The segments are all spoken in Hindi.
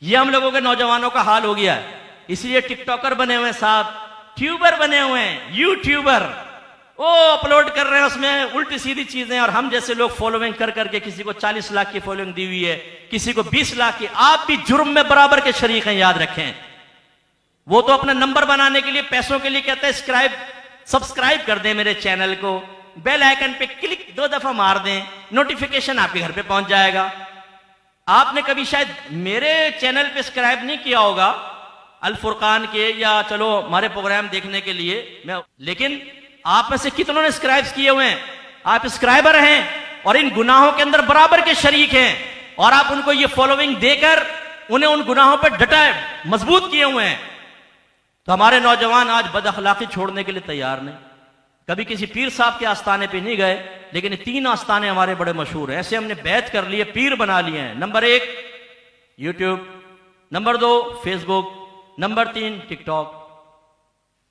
ये हम लोगों के नौजवानों का हाल हो गया है। इसलिए टिकटॉकर बने हुए हैं साहब, ट्यूबर बने हुए हैं, यूट्यूबर, वो अपलोड कर रहे हैं उसमें उल्टी सीधी चीजें, और हम जैसे लोग फॉलोइंग कर करके, किसी को 40 लाख की फॉलोइंग दी हुई है, किसी को 20 लाख की। आप भी जुर्म में बराबर के शरीक हैं, याद रखें। वो तो अपना नंबर बनाने के लिए, पैसों के लिए कहते हैं सब्सक्राइब कर दें मेरे चैनल को, बेल आइकन पे क्लिक 2 दफा मार दें, नोटिफिकेशन आपके घर पे पहुंच जाएगा। आपने कभी शायद मेरे चैनल पे सब्सक्राइब नहीं किया होगा, अल फुरकान के, या चलो हमारे प्रोग्राम देखने के लिए लेकिन आप में से कितनों ने सब्सक्राइब किए हुए हैं? आप सब्सक्राइबर हैं और इन गुनाहों के अंदर बराबर के शरीक हैं, और आप उनको ये फॉलोइंग देकर उन्हें उन गुनाहों पर डटा मजबूत किए हुए हैं। तो हमारे नौजवान आज बदअखलाकी छोड़ने के लिए तैयार नहीं। कभी किसी पीर साहब के आस्थाने पे नहीं गए, लेकिन 3 आस्थाने हमारे बड़े मशहूर हैं। ऐसे हमने बैत कर लिए, पीर बना लिए हैं। Number 1 YouTube, number 2 Facebook, number 3 TikTok.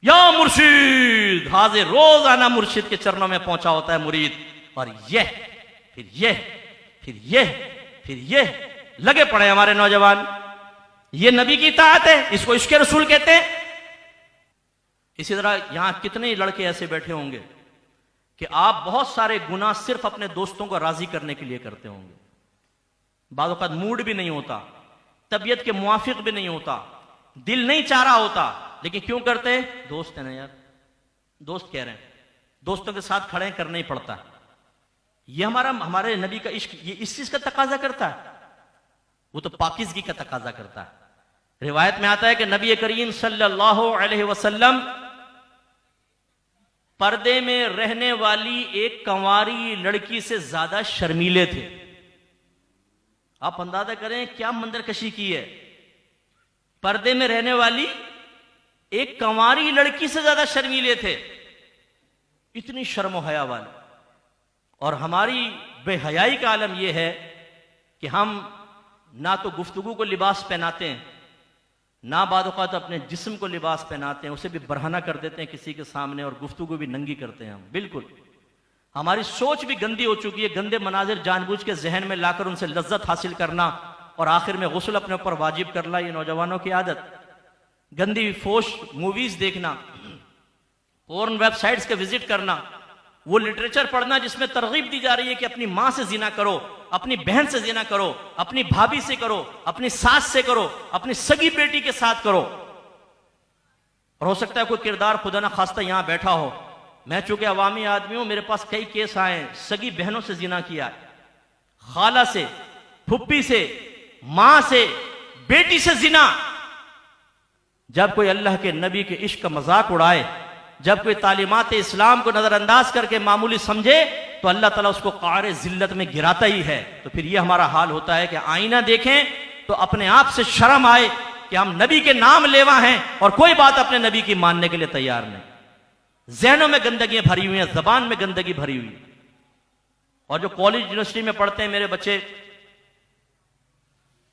या मुर्शिद हाजिर, रोजाना मुर्शिद के चरणों में पहुंचा होता है मुरीद, और यह फिर यह फिर यह फिर यह लगे पड़े हमारे नौजवान। ये नबी की इताअत है, इसको इश्क़े रसूल कहते हैं। इसी तरह यहां कितने लड़के ऐसे बैठे होंगे कि आप बहुत सारे गुनाह सिर्फ अपने दोस्तों को राजी करने के लिए करते होंगे। बाद वक़्त मूड भी नहीं होता, तबीयत के मुआफिक भी नहीं होता, दिल नहीं चाह रहा होता, लेकिन क्यों करते हैं? दोस्त है ना यार, दोस्त कह रहे हैं, दोस्तों के साथ खड़े करना ही पड़ता है। ये हमारे नबी का इश्क ये इस चीज का तकाजा करता है, वो तो पाकिज़गी का तकाजा करता है। रिवायत में आता है कि नबी करीम सल्लल्लाहु अलैहि वसल्लम पर्दे में रहने वाली एक कंवारी लड़की से ज्यादा शर्मीले थे। आप अंदाजा करें क्या मंजरकशी की है। पर्दे में रहने वाली एक कंवारी लड़की से ज्यादा शर्मीले थे, इतनी शर्म हया वाले। और हमारी बेहयाई का आलम यह है कि हम ना तो गुफ्तगू को लिबास पहनाते हैं, ना बाद-औक़ात अपने जिस्म को लिबास पहनाते हैं, उसे भी बरहना कर देते हैं किसी के सामने, और गुफ्तगू भी नंगी करते हैं हम। बिल्कुल हमारी सोच भी गंदी हो चुकी है। गंदे मनाजिर जानबूझ के जहन में लाकर उनसे लज्जत हासिल करना, और आखिर में गुस्ल अपने ऊपर वाजिब करना, ये नौजवानों की आदत। गंदी फोश मूवीज देखना, पोर्न वेबसाइट्स के विजिट करना, वो लिटरेचर पढ़ना जिसमें तरगीब दी जा रही है कि अपनी मां से जिना करो, अपनी बहन से जिना करो, अपनी भाभी से करो, अपनी सास से करो, अपनी सगी बेटी के साथ करो। और हो सकता है कोई किरदार खुदा ना खास्ता यहां बैठा हो। मैं चूंकि अवामी आदमी हूं, मेरे पास कई केस आए, सगी बहनों से जिना किया, खाला से, फुप्पी से, मां से, बेटी से जिना। जब कोई अल्लाह के नबी के इश्क का मजाक उड़ाए, जब कोई तालीमात इस्लाम को नजरअंदाज करके मामूली समझे, तो अल्लाह ताला उसको क़ारे ज़िल्लत में गिराता ही है। तो फिर ये हमारा हाल होता है कि आईना देखें तो अपने आप से शर्म आए कि हम नबी के नाम लेवा हैं और कोई बात अपने नबी की मानने के लिए तैयार नहीं। ज़हनों में गंदगी भरी हुई है, ज़बान में गंदगी भरी हुई है। और जो कॉलेज यूनिवर्सिटी में पढ़ते हैं मेरे बच्चे,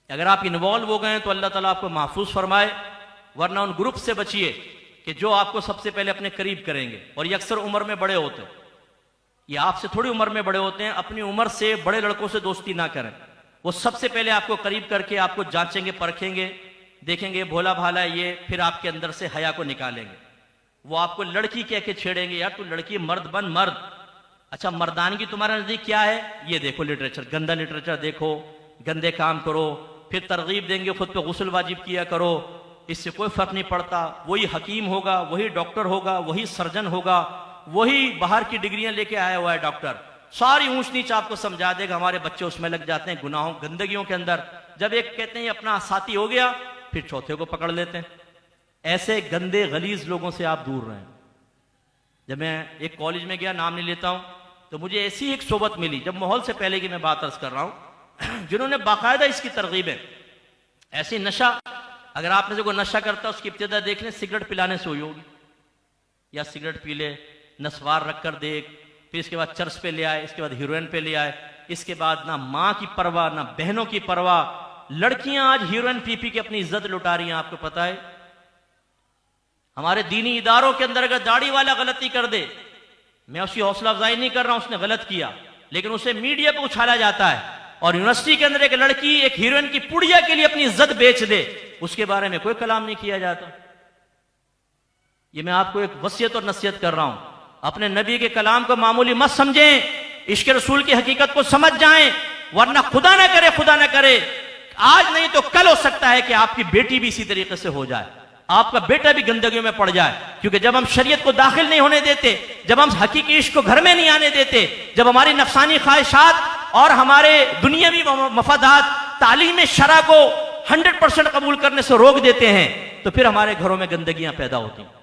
अगर आप इन्वॉल्व हो गए तो अल्लाह ताला आपको महफूज फरमाए, वरना उन ग्रुप से बचिए कि जो आपको सबसे पहले अपने करीब करेंगे। और ये अक्सर उम्र में बड़े होते हैं, ये आपसे थोड़ी उम्र में बड़े होते हैं। अपनी उम्र से बड़े लड़कों से दोस्ती ना करें। वो सबसे पहले आपको करीब करके आपको जांचेंगे, परखेंगे, देखेंगे भोला भाला ये, फिर आपके अंदर से हया को निकालेंगे। वो आपको लड़की कह के छेड़ेंगे, यार तू लड़की, मर्द बन मर्द। अच्छा मर्दानगी तुम्हारे नजदीक क्या है? ये देखो लिटरेचर, गंदा लिटरेचर देखो, गंदे काम करो। फिर तरगीब देंगे, खुद पे गुस्ल वाजिब किया करो, इससे कोई फर्क नहीं पड़ता। वही हकीम होगा, वही डॉक्टर होगा, वही सर्जन होगा, वही बाहर की डिग्रियां लेके आया हुआ है डॉक्टर, सारी ऊंच नीच आपको समझा देगा। हमारे बच्चे उसमें लग जाते हैं, गुनाहों गंदगियों के अंदर। जब एक कहते हैं अपना साथी हो गया, फिर चौथे को पकड़ लेते हैं। ऐसे गंदे गलीज लोगों से आप दूर रहें। जब मैं एक कॉलेज में गया, नाम नहीं लेता हूं, तो मुझे ऐसी एक सोबत मिली, जब माहौल से पहले की मैं बात अर्ज कर रहा हूं, जिन्होंने बाकायदा इसकी तरगीब है। ऐसी नशा, अगर आपने जो कोई नशा करता है उसकी इब्तिदा देख लें, सिगरेट पिलाने से हुई होगी, या सिगरेट पी ले, नस्वार रख कर देख, फिर इसके बाद चर्च पे ले आए, इसके बाद हीरोइन पे ले आए, इसके बाद ना माँ की परवाह ना बहनों की परवाह। लड़कियां आज हीरोइन पी पी के अपनी इज्जत लुटा रही हैं। आपको पता है हमारे दीनी इदारों के अंदर अगर दाढ़ी वाला गलती कर दे, मैं उसकी हौसला अफजाई नहीं कर रहा हूं, उसने गलत किया, लेकिन उसे मीडिया पे उछाला जाता है और यूनिवर्सिटी के अंदर एक लड़की एक हीरोइन की पुड़िया के लिए अपनी इज्जत बेच दे, उसके बारे में कोई कलाम नहीं किया जाता। ये मैं आपको एक वसीयत और नसीहत कर रहा हूं, अपने नबी के कलाम को मामूली मत समझें, इश्क रसूल की हकीकत को समझ जाएं, वरना खुदा ना करे आज नहीं तो कल हो सकता है कि आपकी बेटी भी इसी तरीके से हो जाए, आपका बेटा भी गंदगियों में पड़ जाए। क्योंकि जब हम शरीयत को दाखिल नहीं होने देते, जब हम हकीकी इश्क को घर में नहीं आने देते, जब हमारी नफसानी ख्वाहिशात और हमारे दुनियावी मफादात तालीम शरा को 100% कबूल करने से रोक देते हैं, तो फिर हमारे घरों में गंदगियां पैदा होती हैं।